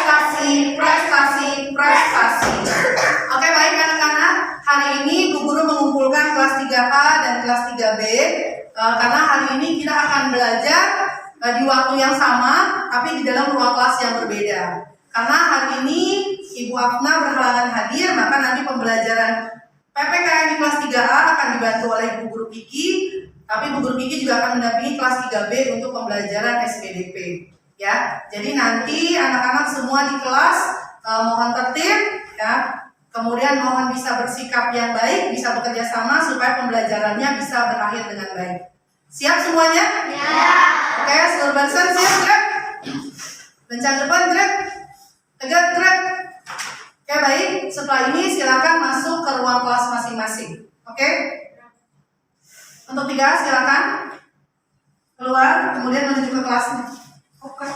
prestasi, prestasi, prestasi. Oke, baik anak-anak. Hari ini Bu Guru mengumpulkan kelas 3A dan kelas 3B karena hari ini kita akan belajar di waktu yang sama, tapi di dalam ruang kelas yang berbeda. Karena hari ini Ibu Afna berhalangan hadir, maka nanti pembelajaran PPKN di kelas 3A akan dibantu oleh Bu Guru Kiki, tapi Bu Guru Kiki juga akan mendampingi kelas 3B untuk pembelajaran SPDP. Ya, jadi nanti anak-anak semua di kelas mohon tertib, ya. Kemudian mohon bisa bersikap yang baik, bisa bekerja sama supaya pembelajarannya bisa berakhir dengan baik. Siap semuanya? Ya. Oke, seluruh barisan siap, Greg? Bencang depan, Greg? Tegak, Greg? Oke, baik. Setelah ini silakan masuk ke ruang kelas masing-masing. Oke? Untuk 3 silakan keluar, kemudian menuju ke kelasnya. Oke.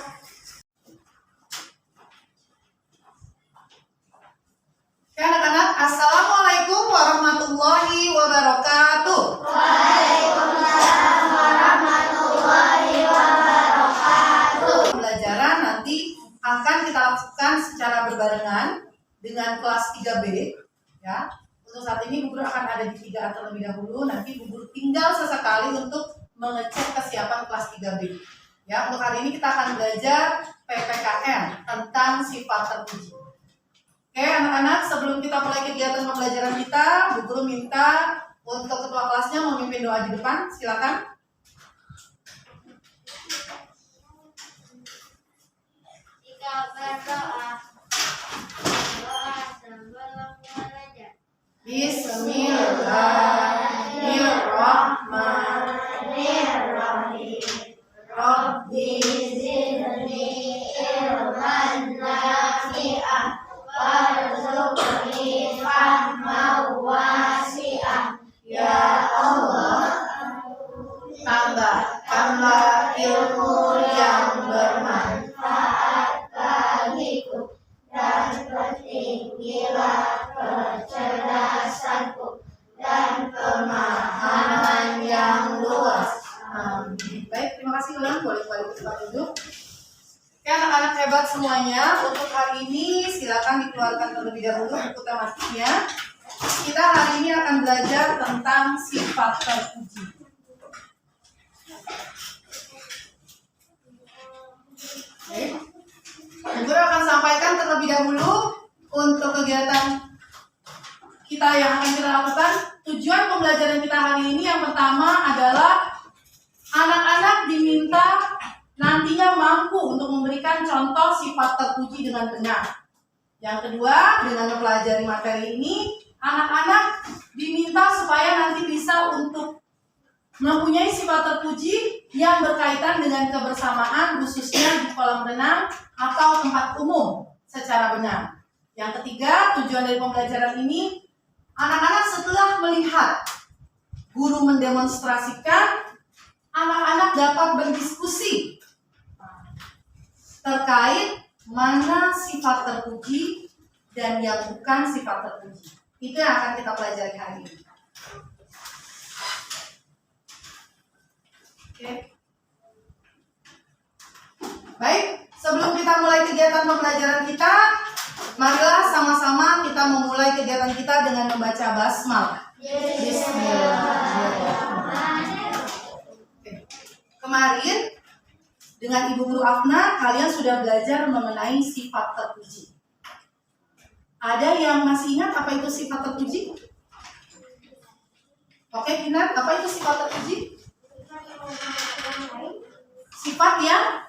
Oke, anak-anak, assalamualaikum warahmatullahi wabarakatuh. Waalaikumsalam warahmatullahi wabarakatuh. Pembelajaran nanti akan kita lakukan secara berbarengan dengan kelas 3B, ya. Untuk saat ini Bu Guru akan ada di 3A terlebih dahulu. Nanti Bu Guru tinggal sesekali untuk mengecek kesiapan kelas 3B. Ya, untuk hari ini kita akan belajar PPKN tentang sifat terpuji. Oke, anak-anak, sebelum kita mulai kegiatan pembelajaran kita, Bu Guru minta untuk ketua kelasnya memimpin doa di depan. Silakan. Jika berdoa sebelum belajar. Bismillahirrahmanirrahim. Rabbi zidni ilman nafi'ah warzuqni fahman wasi'ah. Ya Allah, tambahkanlah ilmu yang bermanfaat bagiku dan pertinggilah kecerdasanku dan pemahaman yang luas. Amin. Baik, terima kasih ulang. Boleh kembali ke tempat duduk. Oke, anak-anak hebat semuanya. Untuk hari ini silakan dikeluarkan terlebih dahulu buku tematiknya. Kita hari ini akan belajar tentang sifat terpuji. Oke. Bu Guru akan sampaikan terlebih dahulu untuk kegiatan kita yang akan kita lakukan. Tujuan pembelajaran kita hari ini yang pertama adalah anak-anak diminta nantinya mampu untuk memberikan contoh sifat terpuji dengan benar. Yang kedua, dengan mempelajari materi ini, anak-anak diminta supaya nanti bisa untuk mempunyai sifat terpuji yang berkaitan dengan kebersamaan, khususnya di kolam renang atau tempat umum secara benar. Yang ketiga, tujuan dari pembelajaran ini, anak-anak setelah melihat guru mendemonstrasikan, anak-anak dapat berdiskusi terkait mana sifat terpuji dan yang bukan sifat terpuji. Itu yang akan kita pelajari hari ini. Oke. Baik, sebelum kita mulai kegiatan pembelajaran kita, marilah sama-sama kita memulai kegiatan kita dengan membaca basmalah. Bismillahirrahmanirrahim. Kemarin dengan Ibu Guru Afna, kalian sudah belajar mengenai sifat terpuji. Ada yang masih ingat apa itu sifat terpuji? Oke, Kinar, apa itu sifat terpuji? Sifat yang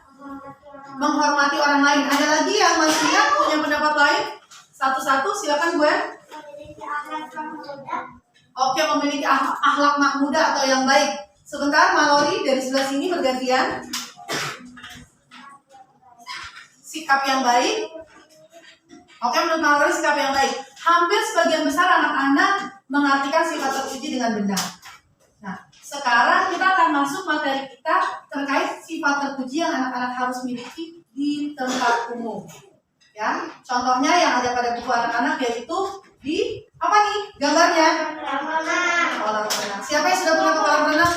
menghormati orang lain. Ada lagi yang masih ingat, punya pendapat lain? Satu-satu, silakan gue. Oke, memiliki akhlak mahmudah atau yang baik. Sebentar, Malori dari sebelah sini bergantian. Sikap yang baik. Oke, menurut Malori sikap yang baik. Hampir sebagian besar anak-anak mengartikan sifat terpuji dengan benar. Nah, sekarang kita akan masuk materi kita terkait sifat terpuji yang anak-anak harus miliki di tempat umum. Ya, contohnya yang ada pada buku anak-anak yaitu di apa nih gambarnya? Kolam renang. Siapa yang sudah pernah ke kolam renang?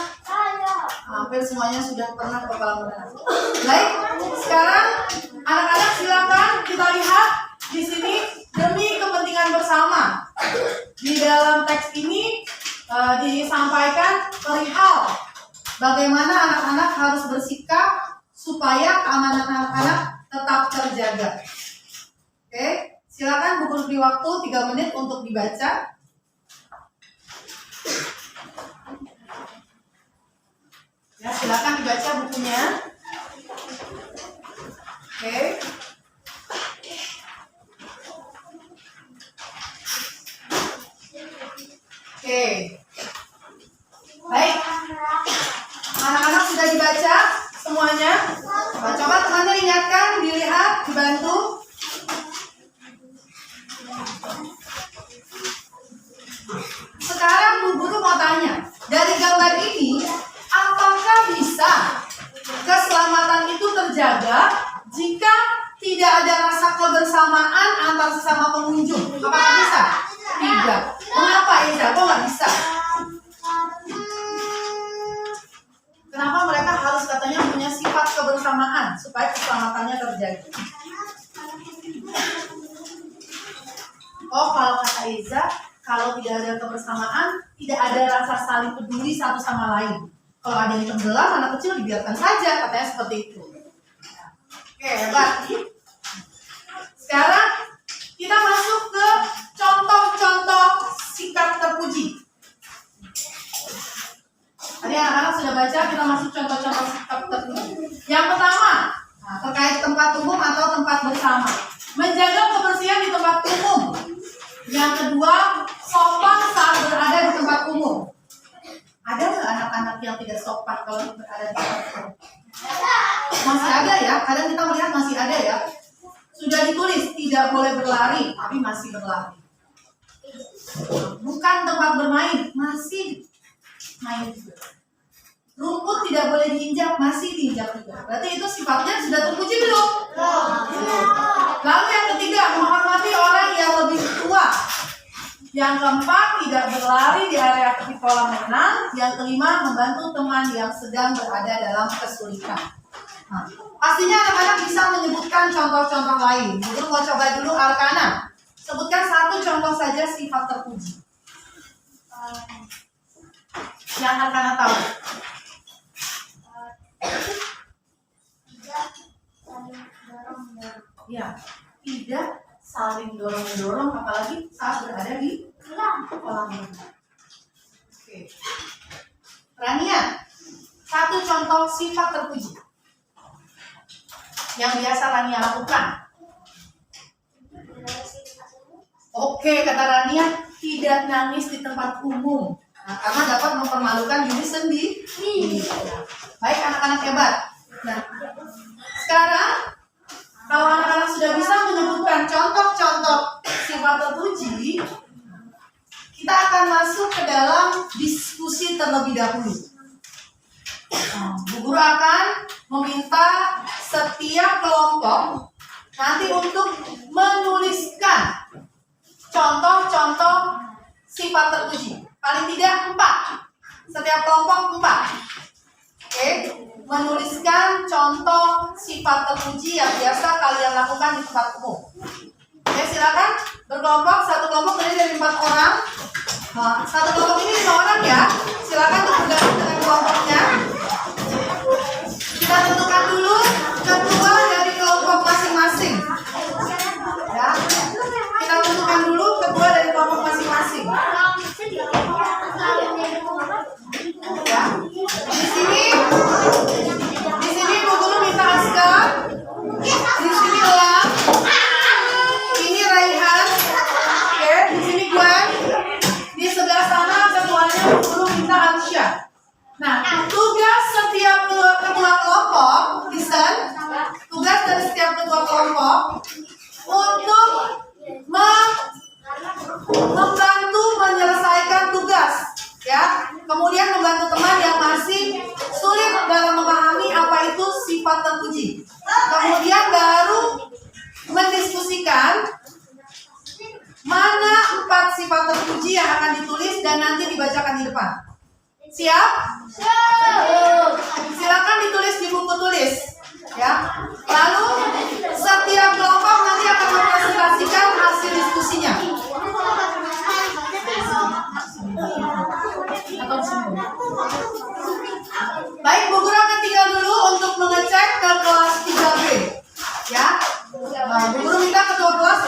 Hampir semuanya sudah pernah ke kolam renang. Baik, sekarang anak-anak silakan kita lihat Oke, silakan Bu Guru beri waktu 3 menit untuk dibaca. Ya, silakan dibaca bukunya. Oke. Oke. Baik. Anak-anak sudah dibaca semuanya? Nah, coba temannya ingatkan, dilihat, dibantu. Sekarang Bu Guru mau tanya, dari gambar ini, apakah bisa keselamatan itu terjaga jika tidak ada rasa kebersamaan antar sesama pengunjung? Apakah bisa? Tidak. Mengapa Eza? Kok nggak bisa? Kenapa mereka harus katanya punya sifat kebersamaan supaya keselamatannya terjaga? Oh, kalau kata Eza, kalau tidak ada kebersamaan, tidak ada rasa saling peduli satu sama lain. Kalau ada yang tenggelam, anak kecil dibiarkan saja, katanya seperti itu. Oke, hebat. Sekarang kita masuk ke contoh-contoh sikap terpuji. Tadi anak-anak sudah baca, kita masuk contoh-contoh sikap terpuji. Yang pertama, terkait tempat umum atau tempat bersama. Menjaga kebersihan di tempat umum. Yang kedua, sopan saat berada di tempat umum. Ada nggak anak-anak yang tidak sopan kalau berada di tempat umum? Masih ada ya, kadang kita melihat masih ada ya. Sudah ditulis, tidak boleh berlari, tapi masih berlari. Bukan tempat bermain, masih main juga. Rumput tidak boleh diinjak, masih diinjak juga. Berarti itu sifatnya sudah terpuji belum? Lalu yang ketiga, menghormati orang yang lebih tua. Yang keempat, tidak berlari di area tepi kolam renang. Yang kelima, membantu teman yang sedang berada dalam kesulitan. Nah, pastinya anak-anak bisa menyebutkan contoh-contoh lain. Jadi mau coba dulu Arkana. Sebutkan satu contoh saja sifat terpuji yang Arkana tahu. Ya, tidak saling dorong-dorong, apalagi saat berada di kolam renang. Oke. Rania, satu contoh sifat terpuji yang biasa Rania lakukan. Oke, kata Rania, tidak nangis di tempat umum. Nah, karena dapat mempermalukan diri sendiri. Baik, anak-anak hebat. Nah, sekarang kalau anak-anak sudah bisa menyebutkan contoh-contoh sifat terpuji, kita akan masuk ke dalam diskusi terlebih dahulu. Bu Guru akan meminta setiap kelompok nanti untuk menuliskan contoh-contoh sifat terpuji. Paling tidak 4. Setiap kelompok 4. Oke, menuliskan contoh sifat terpuji yang biasa kalian lakukan di tempat umum. Oke, silakan berkelompok. Satu kelompok terdiri dari 4 orang. Nah, satu kelompok ini 5 orang ya. Silakan untuk bergabung dengan kelompoknya. Kita tentukan dulu ketua dari kelompok masing-masing. Ya, kita tentukan dulu ketua dari kelompok masing-masing. Ya, di sini Bu Guru minta Aska, di sini Elang, ini Raihan, oke, di sini Gwen, di sebelah sana ketuanya Bu Guru minta Ansya. Nah, tugas setiap ketua kelompok, listen, tugas dari setiap ketua kelompok untuk membantu menyelesaikan tugas, ya. Kemudian membantu teman yang masih sulit dalam memahami apa itu sifat terpuji. Kemudian baru mendiskusikan mana 4 sifat terpuji yang akan ditulis dan nanti dibacakan di depan. Siap? Silakan ditulis di buku tulis, ya. Lalu setiap kelompok nanti akan mempresentasikan hasil diskusinya. Baik, Bu Guru akan tinggal dulu untuk mengecek ke kelas 3B, ya. Bu Guru minta ketua kelas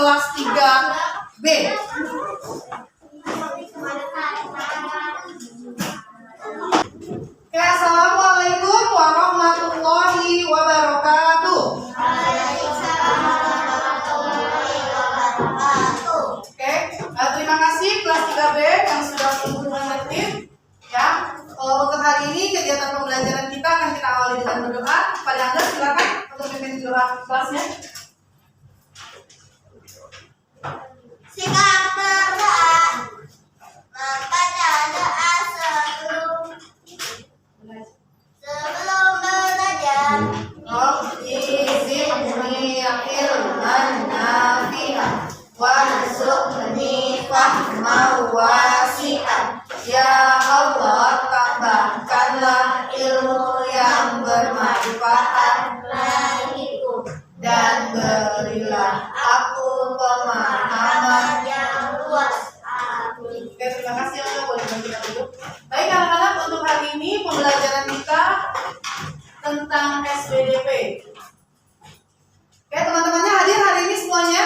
kelas 3B. Oke, assalamualaikum warahmatullahi wabarakatuh. Oke, terima kasih kelas 3B yang sudah menunggu dengan tertib. Ya, untuk hari ini kegiatan pembelajaran kita akan kita awali dengan berdoa. Pada Anda silakan untuk pimpin doa kelasnya. Sikap berdoa, membaca doa sebelum belajar. Zidni ilman nafi'an warzuqni fahman wasi'an. Ya Allah, tambahkanlah ilmu yang bermanfaat Bagiku dan berilah aku pemahaman. yang luas. Amin. Oke, terima kasih Anda boleh bagi dulu. Baik anak-anak, untuk hari ini pembelajaran kita tentang SPDP. Oke, teman-temannya hadir hari ini semuanya?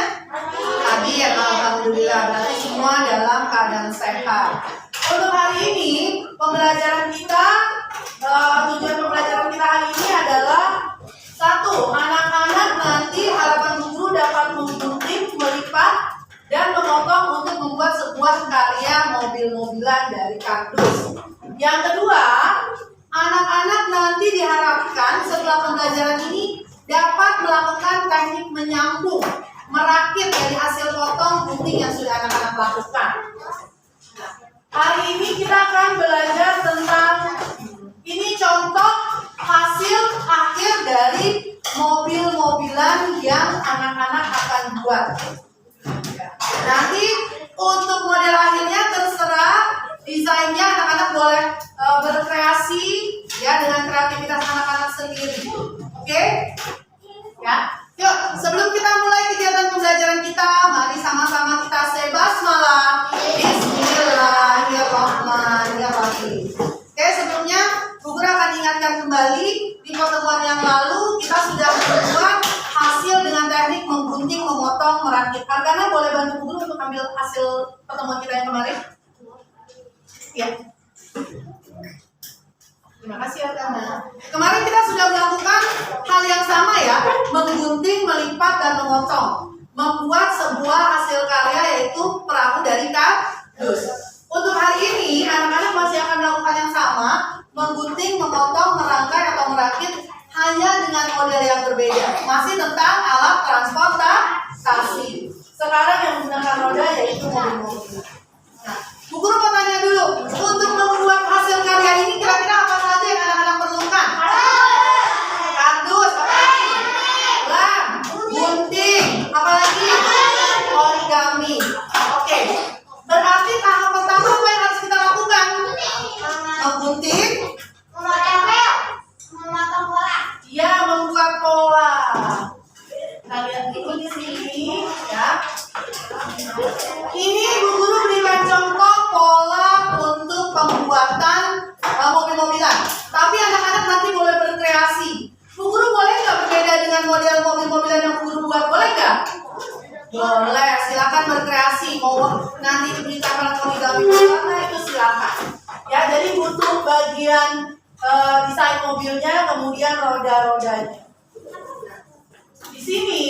Hadir, alhamdulillah. Berarti semua dalam keadaan sehat. Untuk hari ini pembelajaran kita, tujuan pembelajaran kita hari ini adalah satu, anak-anak nanti harapan guru dapat menggunting, melipat, dan memotong untuk membuat sebuah karya mobil-mobilan dari kardus. Yang kedua, anak-anak nanti diharapkan setelah pembelajaran ini dapat melakukan teknik menyambung, merakit dari hasil potong gunting yang sudah anak-anak lakukan. Hari ini kita akan belajar tentang ini contoh hasil akhir dari mobil-mobilan yang anak-anak akan buat. Nanti untuk model akhirnya terserah desainnya, anak-anak boleh berkreasi ya dengan kreativitas anak-anak sendiri. Oke? Ya. Yuk, sebelum kita mulai kegiatan pembelajaran kita, mari sama-sama kita say basmalah. Bismillahirrahmanirrahim. Oke, sebelumnya Bu Guru akan ingatkan kembali di pertemuan yang lalu kita sudah membuat hasil dengan teknik menggunting, memotong, merakit. Arkana boleh bantu Bu Guru untuk ambil hasil pertemuan kita yang kemarin? Ya. Terima kasih Arkana. Kemarin kita sudah melakukan hal yang sama ya, menggunting, melipat, dan memotong, membuat sebuah hasil karya yaitu perahu dari kardus. Untuk hari ini anak-anak masih akan melakukan yang sama, menggunting, memotong, merangkai atau merakit, hanya dengan model yang berbeda. Masih tentang alat transportasi. Sekarang yang menggunakan roda yaitu mobil-mobil. Nah, Bu Guru mau tanya dulu, untuk membuat hasil karya ini kira-kira apa saja yang anak-anak perlukan? Kardus, apalagi? Lem, gunting, apalagi? Origami. Oke, berarti tahap pertama apa yang harus kita lakukan? Menggunting, Memotong bola. ya membuat pola. Nah, lihat dulu di sini ya. Ini Bu Guru berikan contoh pola untuk pembuatan mobil-mobilan. Tapi anak-anak nanti boleh berkreasi. Bu Guru boleh nggak berbeda dengan model mobil-mobilan yang Bu Guru buat? Boleh nggak? Boleh, silakan berkreasi. Mau nanti diberikan origami warna itu silakan. Ya, jadi butuh bagian desain mobilnya, kemudian roda-rodanya. Di sini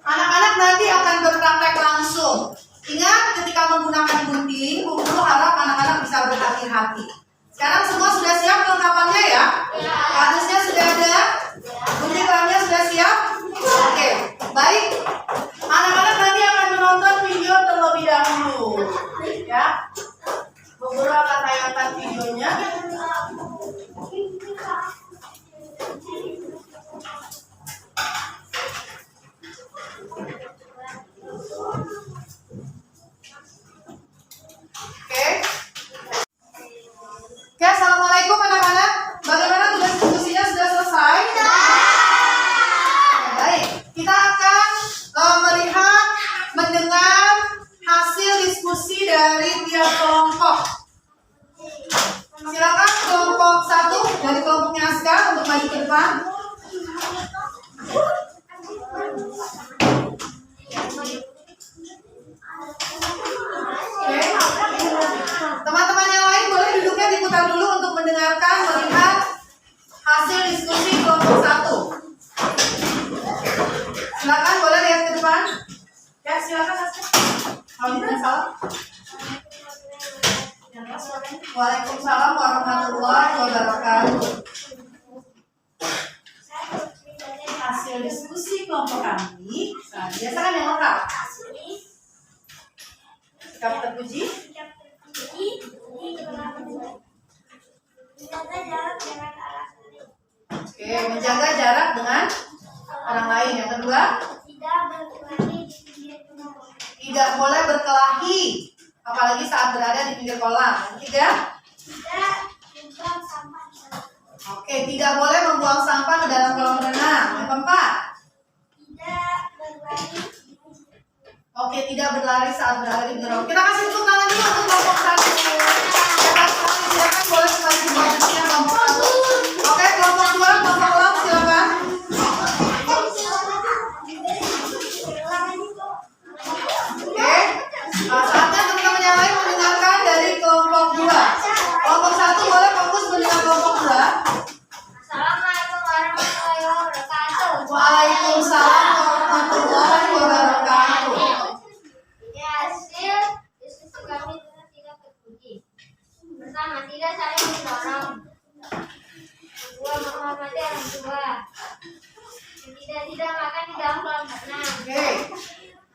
anak-anak nanti akan berpraktek langsung. Ingat, ketika menggunakan gunting, Bu Guru harap anak-anak bisa berhati-hati. Sekarang semua sudah siap kelengkapannya ya? Kardusnya sudah ada? Gunting lemnya sudah siap? Oke, baik. Anak-anak nanti akan menonton video terlebih dahulu. Ya, Bu Guru akan tayangkan videonya. Ya, silakan Asya. Kalau tidak salah. Waalaikumsalam warahmatullahi wabarakatuh. Hasil diskusi kelompok kami. Nah, biasakan yang lengkap. Sikap terpuji. Oke, menjaga jarak dengan orang lain. Yang kedua, tidak boleh berkelahi, apalagi saat berada di pinggir kolam. Yang ketiga, oke, tidak boleh membuang sampah ke dalam kolam renang. Yang keempat, oke, tidak berlari saat berada di pinggir kolam. Kita kasih tepuk tangan dulu untuk kelompok satu. Silakan boleh kembali di posisinya kelompok satu. Oke, kelompok dua, kelompok ulang silakan. Oke, saatnya teman-teman yang lain mendengarkan dari kelompok dua. Kelompok satu boleh fokus mendengar kelompok dua. Assalamualaikum warahmatullahi wabarakatuh. Waalaikumsalam warahmatullahi wabarakatuh. Ya, hasil diskusi kami dengan tidak terpuji. Pertama, tidak saling mendorong. Kedua, menghormati orang tua. Ketiga, tidak makan di dalam kolam renang. Oke.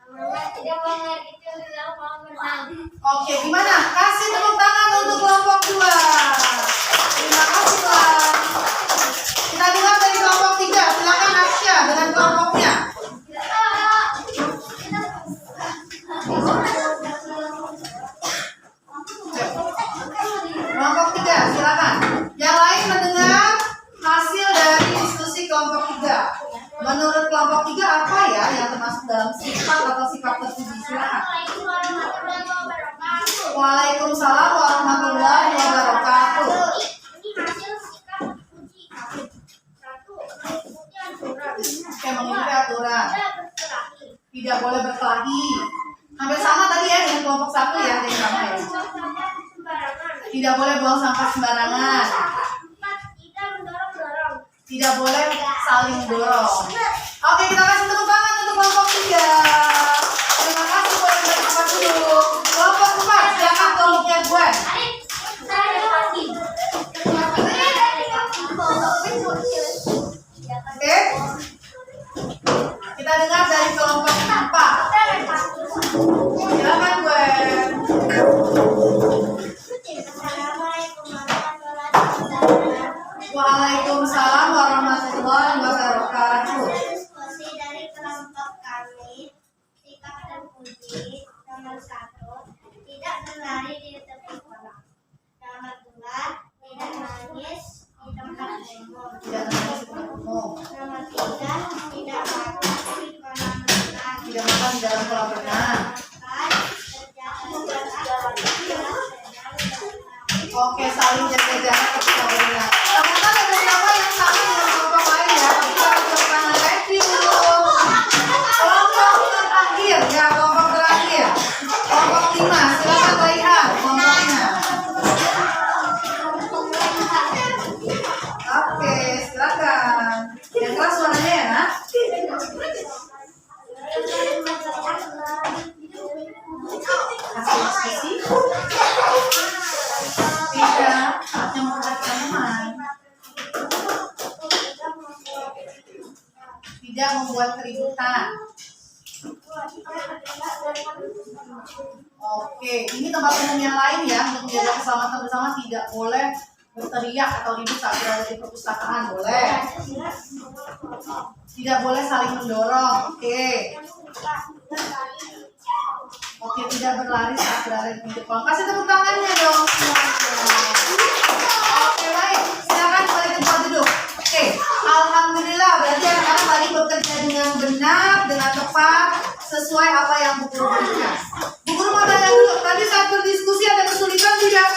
Keempat, tidak buang air kecil di dalam kolam renang. Oke, gimana? Kasih tepuk tangan untuk kelompok dua. Terima kasih, Pak. Kita dengar dari kelompok tiga. Silakan Asya dengan kelompoknya. Kelompok tiga, silakan. Yang lain mendengar hasil dari diskusi kelompok tiga. Menurut kelompok tiga apa ya yang termasuk dalam sifat atau sikap terpuji? Silakan. Assalamualaikum warahmatullahi wabarakatuh. Waalaikumsalam warahmatullahi wabarakatuh. Ini hasil sikap terpuji kami. Satu, mengikuti aturan. Oke, mengikuti aturan. Tidak berkelahi. Tidak boleh berkelahi. Hampir sama tadi ya dengan kelompok satu ya, yang sama ya. Buang sampah sembarangan. Tidak boleh buang sampah sembarangan. Empat, tidak mendorong-dorong. Tidak boleh saling mendorong. Oke, kita kasih tepuk tangan untuk kelompok tiga. Terima kasih buat yang dari tempat duduk. Kelompok empat, silakan kelompoknya Gwen. Oke, kita dengar dari kelompok empat. Silakan Gwen. Waalaikumsalam warahmatullahi wabarakatuh. Diskusi dari kelompok kami, sikap terpuji. Nomor satu, tidak berlari di tepi kolam. Nomor dua, tidak nangis di tempat umum. Tidak menangis di tempat umum. Nomor tiga, tidak makan di kolam renang. Tidak makan di dalam kolam renang. Empat, berjaga jarak dengan Oke, saling jaga jarak ketika berenang. Ternyata ada beberapa yang sama dengan kelompok lain ya. Kita tepuk tangan lagi dulu. Kelompok terakhir ya, kelompok terakhir. Kelompok 5, silakan lihat kelompoknya. Oke, silakan. Yang keras suaranya ya, Nak. Hasil diskusi. Tidak, saatnya memperhatikan teman. Tidak membuat keributan. Oke, ini tempat umum yang lain ya. Untuk menjaga keselamatan bersama tidak boleh berteriak atau ribut saat berada di perpustakaan. Boleh. Tidak boleh saling mendorong. Oke. Oke, tidak berlari saat berada di pinggir kolam. Kasih tepuk tangannya dong semuanya. Oke, baik. Silakan balik tempat duduk. Oke, alhamdulillah berarti anak-anak tadi bekerja dengan benar, dengan tepat, sesuai apa yang Bu Guru berikan. Bu Guru mau tanya dulu, tadi saat berdiskusi ada kesulitan tidak?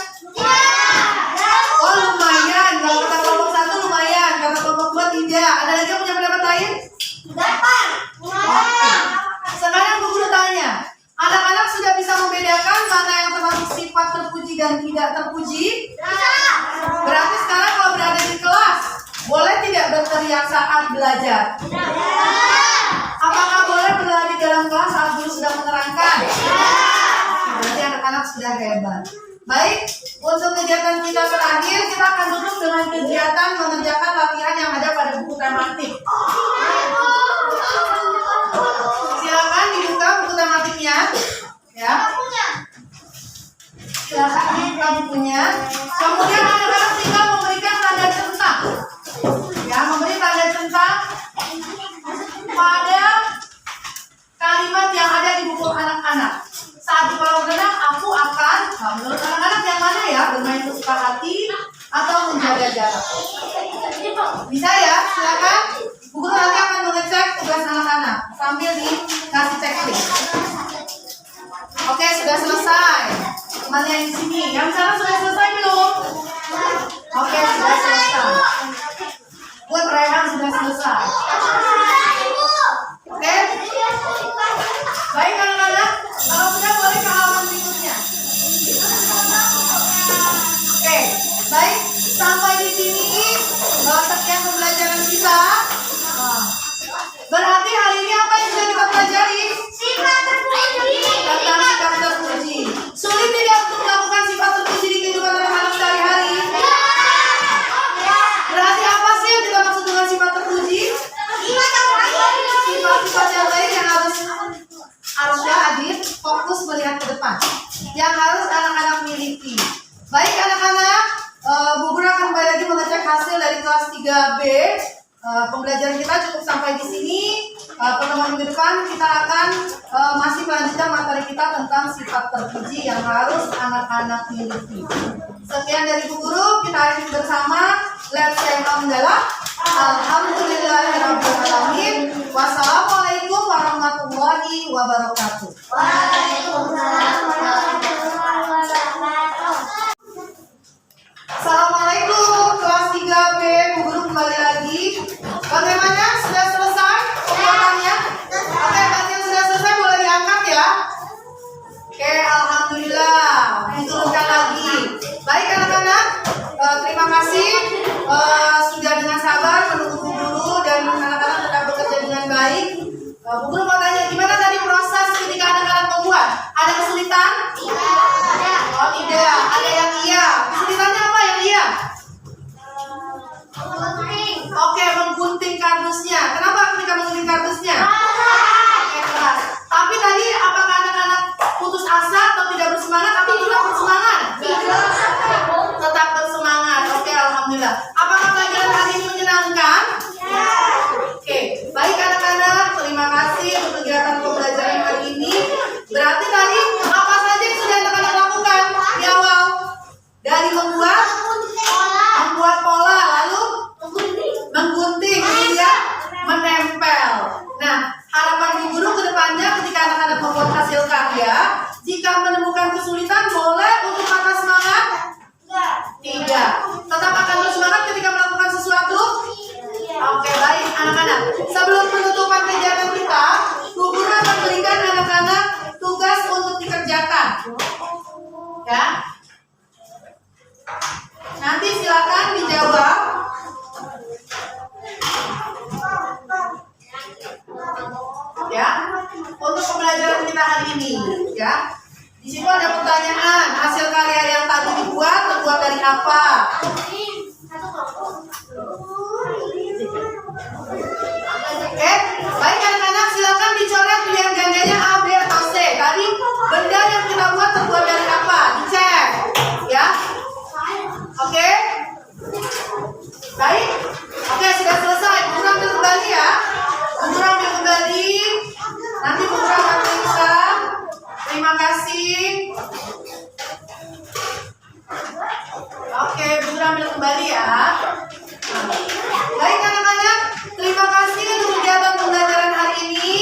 Oh, lumayan. Kalau kata kelompok satu lumayan, kata kelompok dua tidak. Ada lagi yang punya pendapat lain? Oke. Sekarang Bu Guru tanya, anak-anak sudah bisa membedakan mana yang termasuk sifat terpuji dan tidak terpuji? Berarti sekarang kalau berada di kelas, boleh tidak berteriak saat belajar? Apakah boleh berlari dalam kelas saat guru sedang sudah hebat. Baik, untuk kegiatan kita terakhir, kita akan tutup dengan kegiatan mengerjakan latihan yang ada pada buku tematik. Silakan dibuka buku tematiknya, ya. Silakan dibuka bukunya. Kemudian anak-anak tinggal memberikan tanda centang, ya, memberi tanda centang pada kalimat yang ada di buku anak-anak. Saat di kolam renang, aku akan, menurut anak-anak yang mana ya? Bermain sesuka hati atau menjaga jarak? Bisa ya, silakan. Buku nanti akan mengecek tugas anak-anak sambil dikasih checklist. Oke, sudah selesai. Mana yang di sini? Yang sana sudah selesai belum? Oke, sudah selesai. Buat Rehan sudah selesai. Oke. Baik anak-anak, kalau sudah boleh ke halaman berikutnya. Oke, baik. Sampai di sini sekian pembelajaran kita. Berarti hari ini apa yang sudah kita pelajari? Sifat terpuji. Tentang sikap terpuji. Sulit tidak untuk melakukan sifat terpuji di kehidupan anak-anak sehari-hari? Berarti apa sih yang kita maksud dengan sifat terpuji? Sifat-sifat yang baik yang harusnya Adit fokus melihat ke depan, yang harus anak-anak miliki. Baik anak-anak, Bu Guru akan kembali lagi mengecek hasil dari kelas 3B. Pembelajaran kita cukup sampai di sini. Pertemuan minggu depan kita akan masih melanjutkan materi kita tentang sifat terpuji yang harus anak-anak miliki. Sekian dari Bu Guru, kita akhiri bersama. Let's say alhamdulillah. Alhamdulillahirabbil alamin. Wassalamualaikum warahmatullahi wabarakatuh. Waalaikumsalam warahmatullahi wabarakatuh. Assalamualaikum kelas 3B, Bu Guru kembali lagi. Bagaimana? Sudah selesai pembuatannya? Oke, berarti yang sudah selesai boleh diangkat ya. Oke, alhamdulillah. Diturunkan lagi. Baik anak-anak, terima kasih sudah dengan sabar menunggu Bu Guru dan anak-anak tetap bekerja dengan baik. Bu Guru mau tanya, gimana tadi proses ketika anak-anak membuat? Ada kesulitan? Oh tidak, ada yang iya. Kesulitannya apa yang iya? Oke, menggunting kardusnya. Kenapa ketika menggunting kardusnya? Oke, keras. Tapi tadi apakah anak-anak putus asa atau tidak bersemangat atau tetap bersemangat? Tetap bersemangat. Oke, alhamdulillah. Apakah pelajaran hari ini menyenangkan? Oke, baik anak-anak. Terima kasih untuk kegiatan pembelajaran hari ini. Berarti tadi apa saja yang sudah anak-anak lakukan di awal? Dari membuat pola, lalu menggunting hingga menempel. Nah, harapan Bu Guru ke depannya ketika anak-anak membuat hasil karya, jika menemukan kesulitan boleh untuk patah semangat? Tidak. Tetap akan bersemangat ketika melakukan sesuatu? Oke, baik anak-anak. Sebelum penutupan kegiatan kita, Bu Guru akan berikan anak-anak tugas untuk dikerjakan. Ya. Nanti silakan dijawab. Ya, untuk pembelajaran kita hari ini, ya. Di situ ada pertanyaan, hasil karya yang tadi dibuat terbuat dari apa? Oke, baik anak-anak, silakan dicoret pilihan gandanya A, B, atau C. Tadi benda yang kita buat terbuat dari apa? Dicek, ya. Oke, baik. Oke, sudah selesai. Bu Guru ambil kembali ya. Bu Guru ambil kembali. Nanti Bu Guru akan periksa. Terima kasih. Oke, Bu Guru ambil kembali ya. Baik anak-anak, terima kasih untuk kegiatan pembelajaran hari ini.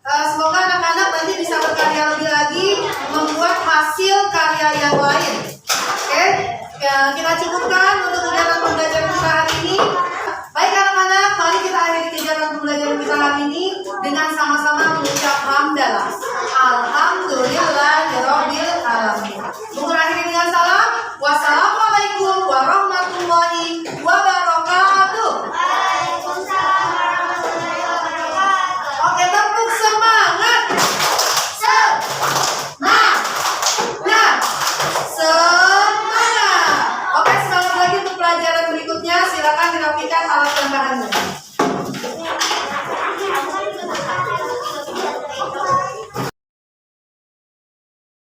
Semoga anak-anak nanti bisa berkarya lebih lagi, membuat hasil karya yang lain. Oke, ya, kita cukupkan untuk kegiatan pembelajaran kita hari ini. Baik anak-anak, mari kita akhiri kegiatan pembelajaran kita hari ini dengan sama-sama mengucap hamdalah. Alhamdulillahirabbil alamin. Mengakhiri dengan salam. Wassalamualaikum warahmatullahi wabarakatuh. Waalaikumsalam warahmatullahi wabarakatuh. Oke, tepuk semangat. Semangat. tambahannya?